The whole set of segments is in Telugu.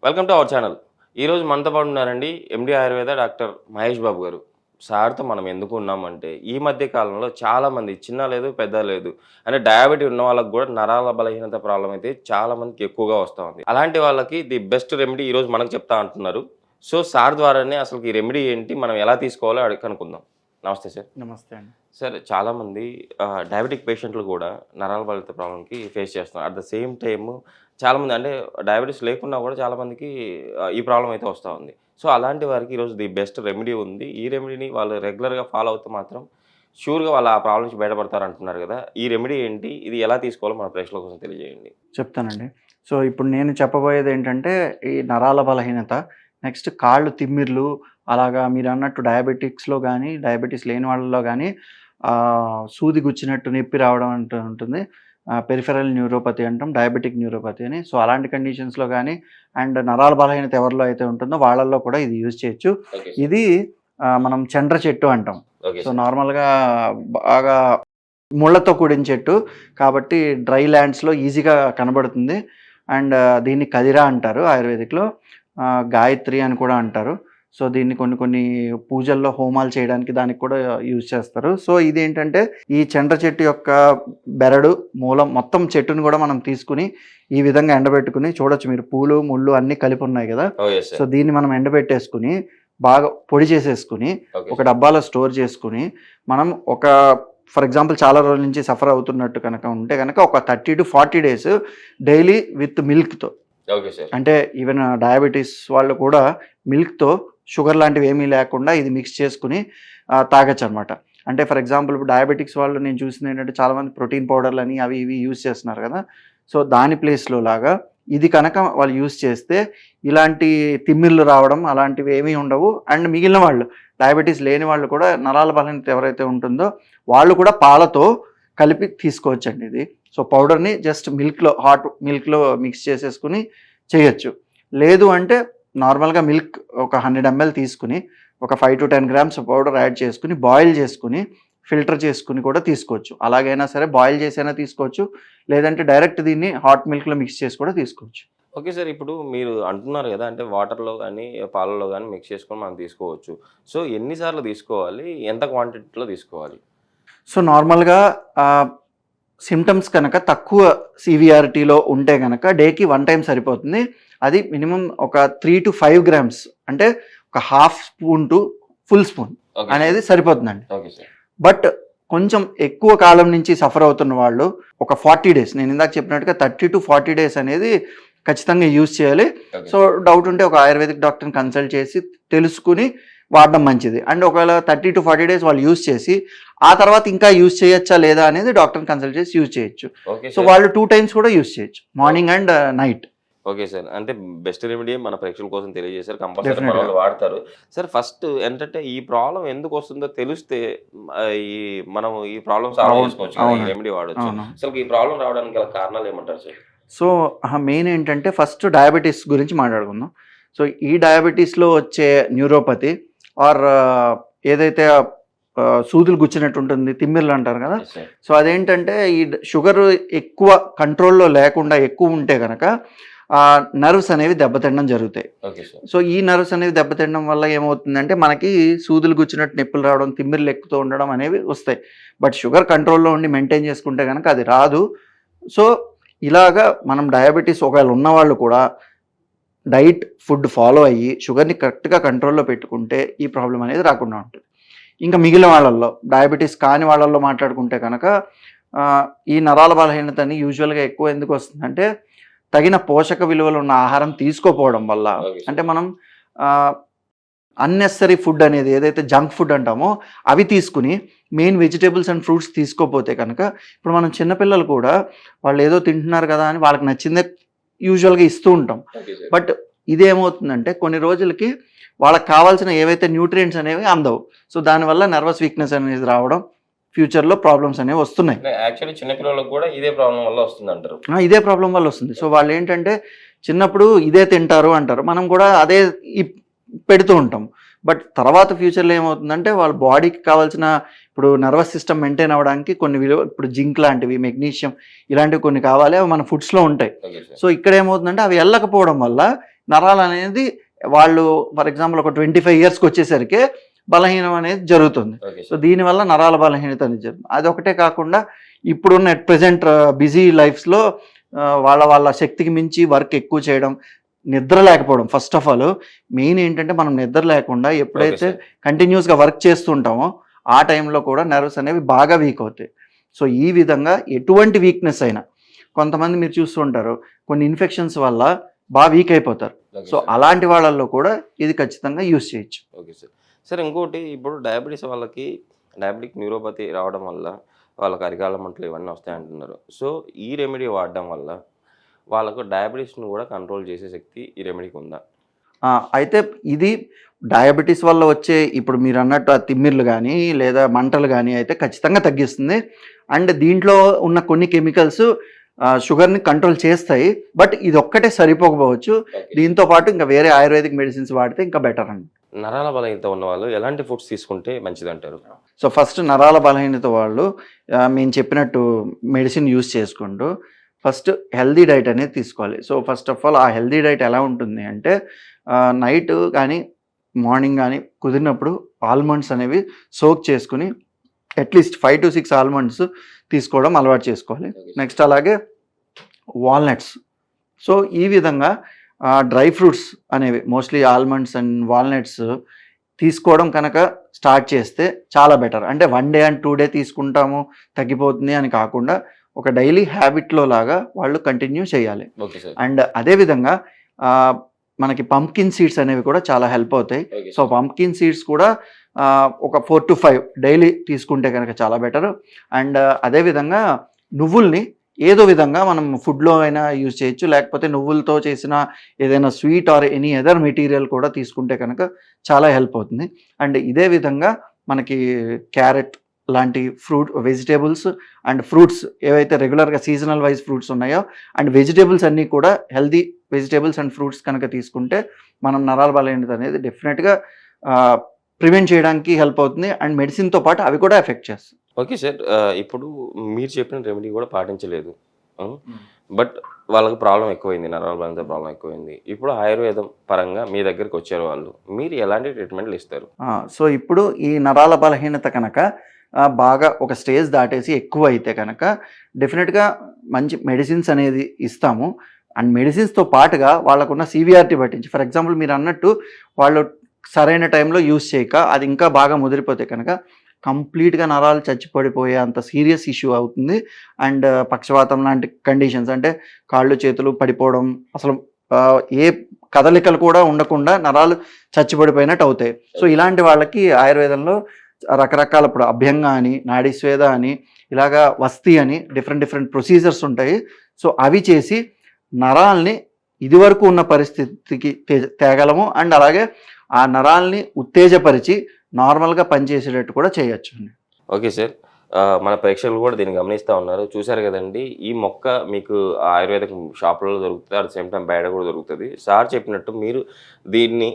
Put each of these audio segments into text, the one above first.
Welcome to our channel. ఈరోజు మనతో పాటు ఉన్నారండి ఎండి ఆయుర్వేద డాక్టర్ మహేష్ బాబు గారు. సార్తో మనం ఎందుకు ఉన్నామంటే ఈ మధ్య కాలంలో చాలామంది చిన్న లేదు పెద్ద లేదు అంటే డయాబెటీ ఉన్న వాళ్ళకి కూడా నరాల బలహీనత ప్రాబ్లం అయితే చాలామందికి ఎక్కువగా వస్తూ ఉంది. అలాంటి వాళ్ళకి ది బెస్ట్ రెమెడీ ఈరోజు మనకు చెప్తా అంటున్నారు. సో సార్ ద్వారానే అసలు ఈ రెమెడీ ఏంటి, మనం ఎలా తీసుకోవాలో కనుక్కుందాం. నమస్తే సార్. నమస్తే అండి. సార్ చాలామంది డయాబెటిక్ పేషెంట్లు కూడా నరాల బలహీనత ప్రాబ్లంకి ఫేస్ చేస్తున్నారు. అట్ ద సేమ్ టైము చాలామంది అంటే డయాబెటీస్ లేకున్నా కూడా చాలామందికి ఈ ప్రాబ్లం అయితే వస్తూ ఉంది. సో అలాంటి వారికి ఈరోజు ది బెస్ట్ రెమెడీ ఉంది. ఈ రెమెడీని వాళ్ళు రెగ్యులర్గా ఫాలో అవుతే మాత్రం షూర్గా వాళ్ళు ఆ ప్రాబ్లం నుంచి బయటపడతారు అంటున్నారు కదా. ఈ రెమెడీ ఏంటి, ఇది ఎలా తీసుకోవాలో మన ప్రేక్షకుల కోసం తెలియజేయండి. చెప్తానండి. సో ఇప్పుడు నేను చెప్పబోయేది ఏంటంటే ఈ నరాల బలహీనత, నెక్స్ట్ కాళ్ళు తిమ్మిర్లు, అలాగా మీరు అన్నట్టు డయాబెటిక్స్లో కానీ డయాబెటీస్ లేని వాళ్ళలో కానీ సూది గుచ్చినట్టు నొప్పి రావడం అంటూ ఉంటుంది. పెరిఫెరల్ న్యూరోపతి అంటాం, డయాబెటిక్ న్యూరోపతి అని. సో అలాంటి కండిషన్స్లో కానీ అండ్ నరాల బలహీనత ఎవరిలో అయితే ఉంటుందో వాళ్ళల్లో కూడా ఇది యూజ్ చేయొచ్చు. ఇది మనం చండ్ర చెట్టు అంటాం. సో నార్మల్గా బాగా ముళ్ళతో కూడిన చెట్టు కాబట్టి డ్రై ల్యాండ్స్లో ఈజీగా కనబడుతుంది. అండ్ దీన్ని కదిరా అంటారు ఆయుర్వేదిక్లో, గాయత్రి అని కూడా అంటారు. సో దీన్ని కొన్ని పూజల్లో హోమాలు చేయడానికి దానికి కూడా యూజ్ చేస్తారు. సో ఇదేంటంటే ఈ చండ్ర చెట్టు యొక్క బెరడు మూలం మొత్తం చెట్టుని కూడా మనం తీసుకుని ఈ విధంగా ఎండబెట్టుకుని చూడొచ్చు మీరు, పూలు ముళ్ళు అన్నీ కలిపి ఉన్నాయి కదా. సో దీన్ని మనం ఎండబెట్టేసుకుని బాగా పొడి చేసేసుకుని ఒక డబ్బాలో స్టోర్ చేసుకుని మనం ఒక ఫర్ ఎగ్జాంపుల్ చాలా రోజుల నుంచి సఫర్ అవుతున్నట్టు కనుక ఉంటే కనుక ఒక 30 to 40 days డైలీ విత్ మిల్క్తో, అంటే ఈవెన్ డయాబెటీస్ వాళ్ళు కూడా మిల్క్తో షుగర్ లాంటివి ఏమీ లేకుండా ఇది మిక్స్ చేసుకుని తాగొచ్చు అనమాట. అంటే ఫర్ ఎగ్జాంపుల్ ఇప్పుడు డయాబెటిక్స్ వాళ్ళు నేను చూసింది ఏంటంటే చాలామంది ప్రోటీన్ పౌడర్లు అని అవి ఇవి యూజ్ చేస్తున్నారు కదా. సో దాని ప్లేస్లో లాగా ఇది కనుక వాళ్ళు యూజ్ చేస్తే ఇలాంటి తిమ్మిర్లు రావడం అలాంటివి ఏమీ ఉండవు. అండ్ మిగిలిన వాళ్ళు డయాబెటీస్ లేని వాళ్ళు కూడా నరాల బలహీనత ఎవరైతే ఉంటుందో వాళ్ళు కూడా పాలతో కలిపి తీసుకోవచ్చండి ఇది. సో పౌడర్ని జస్ట్ మిల్క్లో, హాట్ మిల్క్లో మిక్స్ చేసేసుకుని చేయొచ్చు. లేదు అంటే నార్మల్గా మిల్క్ ఒక 100 ml తీసుకుని ఒక 5 to 10 grams పౌడర్ యాడ్ చేసుకుని బాయిల్ చేసుకుని ఫిల్టర్ చేసుకుని కూడా తీసుకోవచ్చు. అలాగైనా సరే బాయిల్ చేసైనా తీసుకోవచ్చు, లేదంటే డైరెక్ట్ దీన్ని హాట్ మిల్క్లో మిక్స్ చేసి కూడా తీసుకోవచ్చు. ఓకే సార్, ఇప్పుడు మీరు అంటున్నారు కదా అంటే వాటర్లో కానీ పాలలో కానీ మిక్స్ చేసుకొని మనం తీసుకోవచ్చు. సో ఎన్నిసార్లు తీసుకోవాలి, ఎంత క్వాంటిటీలో తీసుకోవాలి? సో నార్మల్గా సిమ్టమ్స్ కనుక తక్కువ సివియారిటీలో ఉంటే కనుక డేకి 1 time సరిపోతుంది. అది మినిమం ఒక 3 to 5 grams, అంటే ఒక ½ spoon to full spoon అనేది సరిపోతుందండి. బట్ కొంచెం ఎక్కువ కాలం నుంచి సఫర్ అవుతున్న వాళ్ళు ఒక 40 days, నేను ఇందాక చెప్పినట్టుగా 30 to 40 days అనేది ఖచ్చితంగా యూజ్ చేయాలి. సో డౌట్ ఉంటే ఒక ఆయుర్వేదిక్ డాక్టర్ని కన్సల్ట్ చేసి తెలుసుకుని వాడడం మంచిది. అండ్ ఒకవేళ 30 to 40 days వాళ్ళు యూజ్ చేసి ఆ తర్వాత ఇంకా యూజ్ చేయొచ్చా లేదా అనేది డాక్టర్ని కన్సల్ట్ చేసి యూజ్ చేయొచ్చు. సో వాళ్ళు 2 times కూడా యూజ్ చేయొచ్చు, morning and night. Okay sir, అంటే బెస్ట్ రెమెడీ మన ప్రేక్షకుల కోసం తెలియజేశారు, కంపల్సరీ వాళ్ళు వాడతారు. సార్ ఫస్ట్ ఏంటంటే ఈ ప్రాబ్లం ఎందుకు వస్తుందో తెలిస్తే మనం ఈ ప్రాబ్లమ్ సాల్వ్ చేసుకోవచ్చు, ఈ రెమెడీ వాడచ్చు. అసలు ఈ ప్రాబ్లం రావడానికి గల కారణాలు ఏమంటారు సార్? సో మెయిన్ ఏంటంటే ఫస్ట్ డయాబెటీస్ గురించి మాట్లాడుకుందాం. సో ఈ డయాబెటీస్లో వచ్చే న్యూరోపతి ఆర్ ఏదైతే సూదులు గుచ్చినట్టు ఉంటుంది, తిమ్మిర్లు అంటారు కదా. సో అదేంటంటే ఈ షుగర్ ఎక్కువ కంట్రోల్లో లేకుండా ఎక్కువ ఉంటే కనుక నర్వ్స్ అనేవి దెబ్బతినడం జరుగుతాయి. సో ఈ నర్వ్స్ అనేవి దెబ్బతినడం వల్ల ఏమవుతుందంటే మనకి సూదులు గుచ్చినట్టు నొప్పులు రావడం, తిమ్మిర్లు ఎక్కుతూ ఉండడం అనేవి వస్తాయి. బట్ షుగర్ కంట్రోల్లో ఉండి మెయింటైన్ చేసుకుంటే కనుక అది రాదు. సో ఇలాగా మనం డయాబెటీస్ ఒకవేళ ఉన్నవాళ్ళు కూడా డైట్ ఫుడ్ ఫాలో అయ్యి షుగర్ని కరెక్ట్గా కంట్రోల్లో పెట్టుకుంటే ఈ ప్రాబ్లం అనేది రాకుండా ఉంటుంది. ఇంకా మిగిలిన వాళ్ళల్లో డయాబెటీస్ కాని వాళ్ళల్లో మాట్లాడుకుంటే కనుక ఈ నరాల బలహీనతని యూజువల్గా ఎక్కువ ఎందుకు వస్తుందంటే తగిన పోషక విలువలు ఉన్న ఆహారం తీసుకోపోవడం వల్ల. అంటే మనం అన్నెసరీ ఫుడ్ అనేది ఏదైతే జంక్ ఫుడ్ అంటామో అవి తీసుకుని మెయిన్ వెజిటేబుల్స్ అండ్ ఫ్రూట్స్ తీసుకోపోతే కనుక, ఇప్పుడు మనం చిన్నపిల్లలు కూడా వాళ్ళు ఏదో తింటున్నారు కదా అని వాళ్ళకి నచ్చిందే యూజువల్గా ఇస్తూ ఉంటాం. బట్ ఇదేమవుతుందంటే కొన్ని రోజులకి వాళ్ళకి కావాల్సిన ఏవైతే న్యూట్రియంట్స్ అనేవి అందవు. సో దానివల్ల నర్వస్ వీక్నెస్ అనేది రావడం, ఫ్యూచర్లో ప్రాబ్లమ్స్ అనేవి వస్తున్నాయి. యాక్చువల్లీ చిన్నపిల్లలకు కూడా ఇదే ప్రాబ్లం వల్ల వస్తుంది అంటారు. ఇదే ప్రాబ్లం వల్ల వస్తుంది. సో వాళ్ళు ఏంటంటే చిన్నప్పుడు ఇదే తింటారు అంటారు, మనం కూడా అదే పెడుతూ ఉంటాం. బట్ తర్వాత ఫ్యూచర్లో ఏమవుతుందంటే వాళ్ళ బాడీకి కావాల్సిన ఇప్పుడు నర్వస్ సిస్టమ్ మెయింటైన్ అవ్వడానికి కొన్ని విలువ, ఇప్పుడు జింక్ లాంటివి, మెగ్నీషియం ఇలాంటివి కొన్ని కావాలి, అవి మన ఫుడ్స్లో ఉంటాయి. సో ఇక్కడ ఏమవుతుందంటే అవి వెళ్ళకపోవడం వల్ల నరాలు అనేది వాళ్ళు ఫర్ ఎగ్జాంపుల్ ఒక 25 ఇయర్స్కి వచ్చేసరికి బలహీనం అనేది జరుగుతుంది. ఓకే సో దీనివల్ల నరాల బలహీనత అనేది జరుగుతుంది. అదొకటే కాకుండా ఇప్పుడున్న ఎట్ ప్రజెంట్ బిజీ లైఫ్స్లో వాళ్ళ శక్తికి మించి వర్క్ ఎక్కువ చేయడం, నిద్ర లేకపోవడం. ఫస్ట్ ఆఫ్ ఆల్ మెయిన్ ఏంటంటే మనం నిద్ర లేకుండా ఎప్పుడైతే కంటిన్యూస్గా వర్క్ చేస్తుంటామో ఆ టైంలో కూడా నర్వ్స్ అనేవి బాగా వీక్ అవుతాయి. సో ఈ విధంగా ఎటువంటి వీక్నెస్ అయినా, కొంతమంది మీరు చూస్తూ ఉంటారు కొన్ని ఇన్ఫెక్షన్స్ వల్ల బాగా వీక్ అయిపోతారు. సో అలాంటి వాళ్ళల్లో కూడా ఇది ఖచ్చితంగా యూస్ చేయొచ్చు. Okay sir. సార్ ఇంకోటి, ఇప్పుడు డయాబెటీస్ వాళ్ళకి డయాబెటిక్ న్యూరోపతి రావడం వల్ల వాళ్ళకి అరికాల మంటలు ఇవన్నీ వస్తాయంటున్నారు. సో ఈ రెమెడీ వాడడం వల్ల వాళ్ళకు డయాబెటీస్ని కూడా కంట్రోల్ చేసే శక్తి ఈ రెమెడీకి ఉందా? అయితే ఇది డయాబెటీస్ వల్ల వచ్చే ఇప్పుడు మీరు అన్నట్టు ఆ తిమ్మిర్లు కానీ లేదా మంటలు కానీ అయితే ఖచ్చితంగా తగ్గిస్తుంది. అండ్ దీంట్లో ఉన్న కొన్ని కెమికల్స్ షుగర్ని కంట్రోల్ చేస్తాయి. బట్ ఇది ఒక్కటే సరిపోకపోవచ్చు. దీంతో పాటు ఇంకా వేరే ఆయుర్వేదిక్ మెడిసిన్స్ వాడితే ఇంకా బెటర్ అండి. నరాల బలహీనత ఉన్న వాళ్ళు ఎలాంటి ఫుడ్స్ తీసుకుంటే మంచిది అంటారు? సో ఫస్ట్ నరాల బలహీనత వాళ్ళు మేము చెప్పినట్టు మెడిసిన్ యూస్ చేసుకుంటూ ఫస్ట్ హెల్దీ డైట్ అనేది తీసుకోవాలి. సో ఫస్ట్ ఆఫ్ ఆల్ ఆ హెల్దీ డైట్ ఎలా ఉంటుంది అంటే నైట్ కానీ మార్నింగ్ కానీ కుదిరినప్పుడు ఆల్మండ్స్ అనేవి సోక్ చేసుకుని అట్లీస్ట్ 5 to 6 ఆల్మండ్స్ తీసుకోవడం అలవాటు చేసుకోవాలి. నెక్స్ట్ అలాగే వాల్నట్స్. సో ఈ విధంగా డ్రై ఫ్రూట్స్ అనేవి మోస్ట్లీ ఆల్మండ్స్ అండ్ వాల్నట్స్ తీసుకోవడం కనుక స్టార్ట్ చేస్తే చాలా బెటర్. అంటే 1 day and 2 day తీసుకుంటాము తగ్గిపోతుంది అని కాకుండా ఒక డైలీ హ్యాబిట్లో లాగా వాళ్ళు కంటిన్యూ చేయాలి. అండ్ అదేవిధంగా మనకి పంప్కిన్ సీడ్స్ అనేవి కూడా చాలా హెల్ప్ అవుతాయి. సో పంప్కిన్ సీడ్స్ కూడా ఒక 4 to 5 డైలీ తీసుకుంటే కనుక చాలా బెటర్. అండ్ అదేవిధంగా నువ్వుల్ని ఏదో విధంగా మనం ఫుడ్లో అయినా యూజ్ చేయొచ్చు, లేకపోతే నువ్వులతో చేసిన ఏదైనా sweet or any other material కూడా తీసుకుంటే కనుక చాలా హెల్ప్ అవుతుంది. అండ్ ఇదే విధంగా మనకి క్యారెట్ లాంటి వెజిటేబుల్స్ అండ్ ఫ్రూట్స్ ఏవైతే రెగ్యులర్గా సీజనల్ వైజ్ ఫ్రూట్స్ ఉన్నాయో అండ్ వెజిటేబుల్స్ అన్నీ కూడా హెల్దీ వెజిటేబుల్స్ అండ్ ఫ్రూట్స్ కనుక తీసుకుంటే మనం నరాల బలహీనత అనేది డెఫినెట్గా ప్రివెంట్ చేయడానికి హెల్ప్ అవుతుంది. అండ్ మెడిసిన్తో పాటు అవి కూడా ఎఫెక్ట్ చేస్తాయి. Okay sir. ఇప్పుడు మీరు చెప్పిన రెమెడీ కూడా పాటించలేదు, బట్ వాళ్ళకి ప్రాబ్లం ఎక్కువైంది, నరాల బలహీనత ప్రాబ్లం ఎక్కువైంది. ఇప్పుడు ఆయుర్వేదం పరంగా మీ దగ్గరికి వచ్చారు వాళ్ళు, మీరు ఎలాంటి ట్రీట్మెంట్లు ఇస్తారు? సో ఇప్పుడు ఈ నరాల బలహీనత కనుక బాగా ఒక స్టేజ్ దాటేసి ఎక్కువ అయితే కనుక డెఫినెట్గా మంచి మెడిసిన్స్ అనేది ఇస్తాము. అండ్ మెడిసిన్స్తో పాటుగా వాళ్ళకున్న సివియారిటీ పట్టించి, ఫర్ ఎగ్జాంపుల్ మీరు అన్నట్టు వాళ్ళు సరైన టైంలో యూస్ చేయక అది ఇంకా బాగా ముదిరిపోతే కనుక కంప్లీట్గా నరాలు చచ్చిపడిపోయే అంత సీరియస్ ఇష్యూ అవుతుంది. అండ్ పక్షవాతం లాంటి కండిషన్స్, అంటే కాళ్ళు చేతులు పడిపోవడం, అసలు ఏ కదలికలు కూడా ఉండకుండా నరాలు చచ్చిపడిపోయినట్టు అవుతాయి. సో ఇలాంటి వాళ్ళకి ఆయుర్వేదంలో రకరకాల ఇప్పుడు అభ్యంగ అని, నాడీస్వేద అని, ఇలాగా వస్తి అని డిఫరెంట్ ప్రొసీజర్స్ ఉంటాయి. సో అవి చేసి నరాల్ని ఇదివరకు ఉన్న పరిస్థితికి తేగలము. అండ్ అలాగే ఆ నరాల్ని ఉత్తేజపరిచి నార్మల్గా పనిచేసేటట్టు కూడా చేయొచ్చు. Okay sir. మన ప్రేక్షకులు కూడా దీన్ని గమనిస్తూ ఉన్నారు, చూశారు కదండి. ఈ మొక్క మీకు ఆయుర్వేదిక్ షాపులలో దొరుకుతుంది, అట్ ద సేమ్ టైం బయట కూడా దొరుకుతుంది. సార్ చెప్పినట్టు మీరు దీన్ని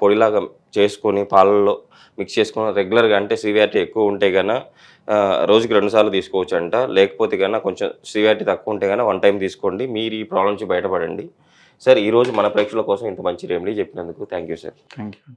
పొడిలాగా చేసుకొని పాలల్లో మిక్స్ చేసుకొని రెగ్యులర్గా, అంటే సివియారిటీ ఎక్కువ ఉంటే కన్నా రోజుకి 2 సార్లు తీసుకోవచ్చు అంట. లేకపోతే కన్నా కొంచెం సివియారిటీ తక్కువ ఉంటే కన్నా 1 time తీసుకోండి, మీరు ఈ ప్రాబ్లం నుంచి బయటపడండి. సార్ ఈరోజు మన ప్రేక్షకుల కోసం ఇంత మంచి రెమెడీ చెప్పినందుకు thank you sir. Thank you.